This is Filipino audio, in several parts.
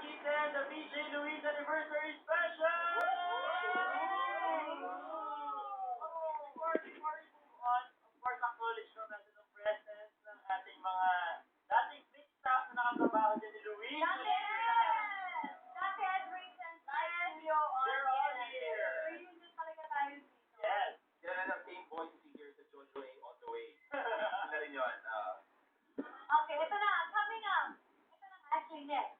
attend the BJ Louise Anniversary Special! Before we move on, of course, acknowledge ko natin ang presence ng ating mga dating big staff na nakatrabaho din ni Louise. They're all here. Yes. Yan ang same voice here sa Jojo A on the way. Ano rin yun? Okay, ito na. Coming up. Ito na actually next.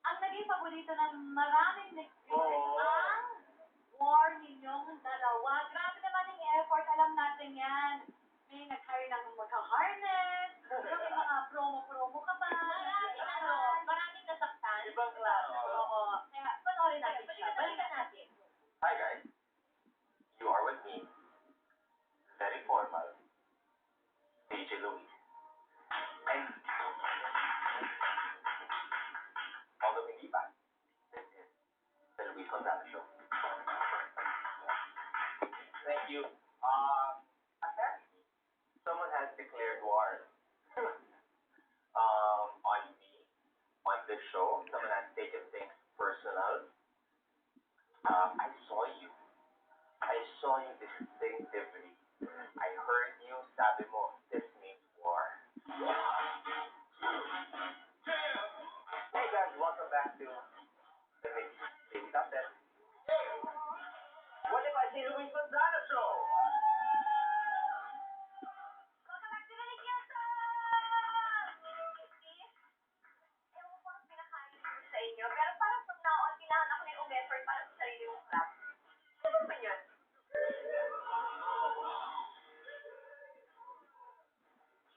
Ang naging paborito ng maraming nag-viewers ang war ninyong dalawa. Grabe naman yung effort. Alam natin yan. May nag-hire ng magka-harness. May mga promo-promo ka pa. Maraming nasaktan. Ibang klase. Oo. Kaya panoorin natin siya. Balikan natin. Hi guys. You are with me. Very formal. DJ Louis. And although hindi pa, this is the Luis Gonzalez Show. Thank you. Apparently, someone has declared war on me, on this show. Someone has taken things personal. I saw you distinctively. I heard you, sabi mo, this means war. Hey guys, welcome back to the Baby Top 10. What if I see Luis Gonzalez Show? Welcome back to the Nikita! Ewan ko ang pinakain ko sa inyo, pero parang from now on, kailangan ako na yung effort para sa sarili mong crap. Ano ba yun?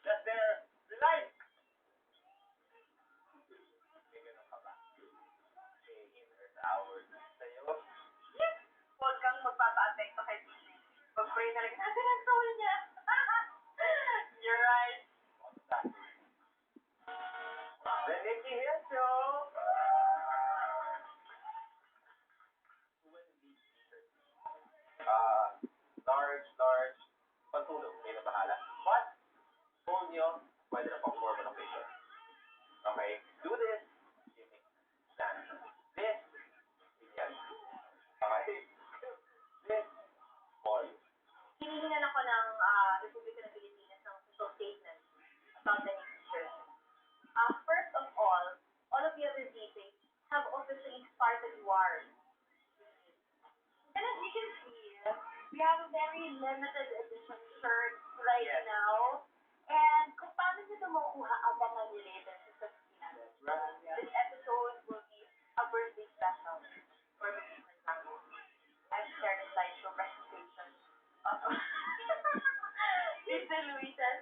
That's their life. May ganun ka ba? May inner hours sa'yo? Huwag kang magpapa-apekto kay DJ. Mag-pray na lang natin ang soul niya. You're right. What's that? The Nikki Hill Show. Who will these t-shirts? Large, pantulog, may na bahala. But, phone nyo, pwede na pang formal occasion. Okay? Do this, you make stand. This, yan. Okay? This, small. Hinihingan ako ng Republika ng Pilipinas ng official statement about the new teachers. First of all of the other DJs have officially started wars. And as you can see, we have a very limited edition shirt right Yes. now. And kung paano nyo ito makuha, abangan nyo later sa Sabinas. Right. This episode will be a birthday special for Luis Gonzalez. I've shared a slideshow presentation of Mr. Luis's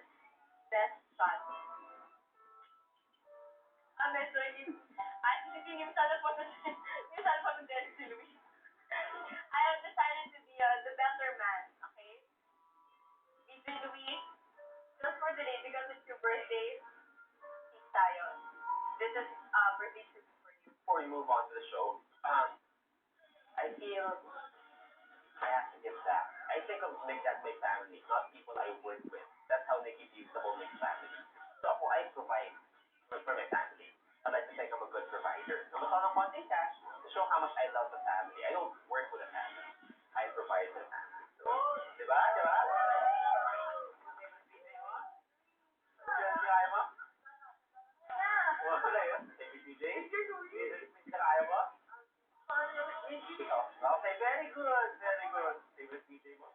best son. Medyo hindi masyado photogenic si Luis. I have decided to be the better man, okay? Mr. Luis, just for today, because it's your birthday, peace tayo. This is birthday tribute for you. Before we move on to the show, I feel I have to give back. I think of Nick as my family, not people I work with. That's how Nicky views the whole Nick family. So ako, I provide for my family. I like to think I'm a good provider. So gusto ko ng konting cash to show how much I love the family. I don't work with the family. I provide for the family. So, diba? Kaya mo? Yeah. Wala yun. DJ? Kaya mo? Okay, very good. Favorite DJ mo?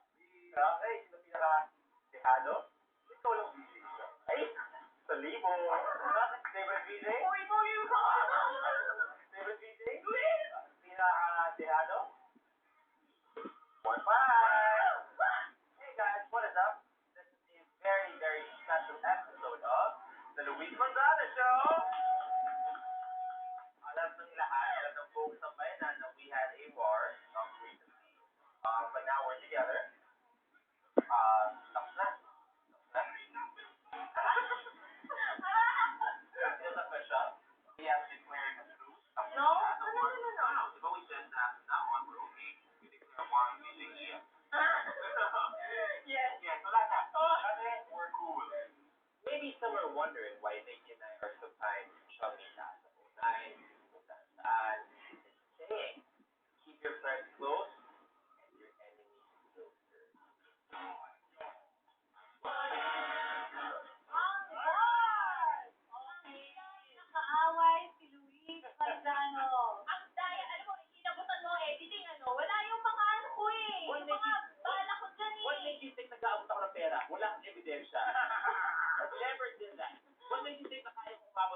Okay, sino pinaka-dehado? Ikaw lang DJ ko. Ay, sa libo. Favorite DJ? Favorite DJ? Pinaka-dehado? 1-5. Hey guys, what is up? This is a very, very special episode of The Luis Gonzalez Show. Alam ng lahat, alam ng folks ng bayanan na we had a war recently. But now we're together. Tapos na. It's official. He has declared a truce. No. Diba we said that now on we're okay. We declare war on BJE. Yes. Yeah, so that's that. We're cool. Maybe some are wondering why Nikki and I are sometimes chummy sa 09.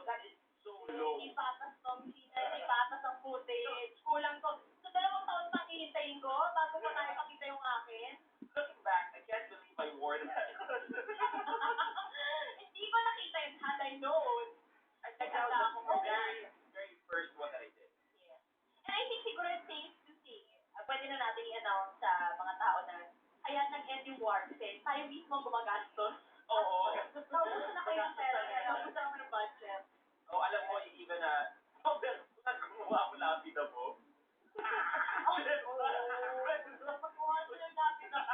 That is so low. Hindi patas tong sina, hindi patas ang footage. Kulang to. So, 2 taon pa hihintayin ko bago mo tayo pakita yung akin. Looking back, I can't believe I wore that. Hindi ko nakita yun had I known. I think that was the very, very first one that I did. Yeah. And I think siguro it's safe to say, pwede na natin i-announce sa mga tao na kaya nag-end yung war kasi tayo mismo ang gumagastos. Oo. Naubos na kayo ng pera, kaya naubos na kami ng budget. Oh, alam mo, yung even na, gumawa mo lapid ako. Napagawa ko ng lapid ako.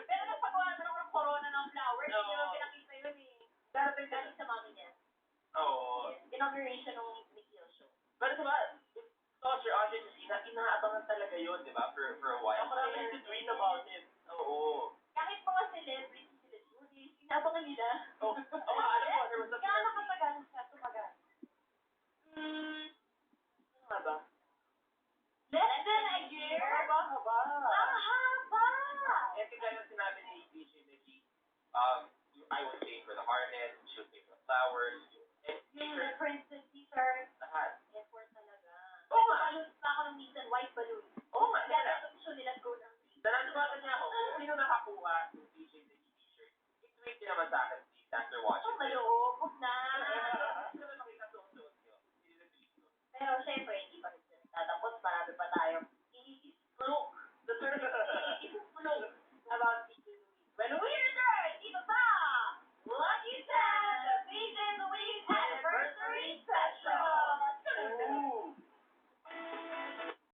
Pero napagawa na ako ng corona ng flowers, hindi naman pinakita yun eh. Darating Galing sa mami niya. Oo. Inauguration ng Nikhil show. Pero diba, Sir Andre Justina, inaabangan talaga yun, diba, for a while. Ako rin nag-tweet about it. Oo. Kahit mga celebrities sila, Judy, inabangan nila. Oh, alam mo, there was a Gaano katagal siya tumagal? Ano nga ba? Less than a year? Haba. Ang haba! Eh, kagaya ng sinabi ni DJ Mickey, I would pay for the harness, she would pay for the flowers, and The princess t-shirt. lahat. Effort talaga. Oo nga. Balloons pa ako ng minsan, white balloons. Oo nga, Kaya kaya. gusto nila go ng Nananawagan niya ako, kung sino nakakuha ng DJ Mickey t-shirt, i-tweet niyo naman sa akin, please, after watching. Oh, maloob. Huwag na. Gusto ko na makita suot-suot niyo. I-retweet ko. Pero syempre, hindi pa rin sila tatapos. Marami pa tayong i-explore. The third I-explore. about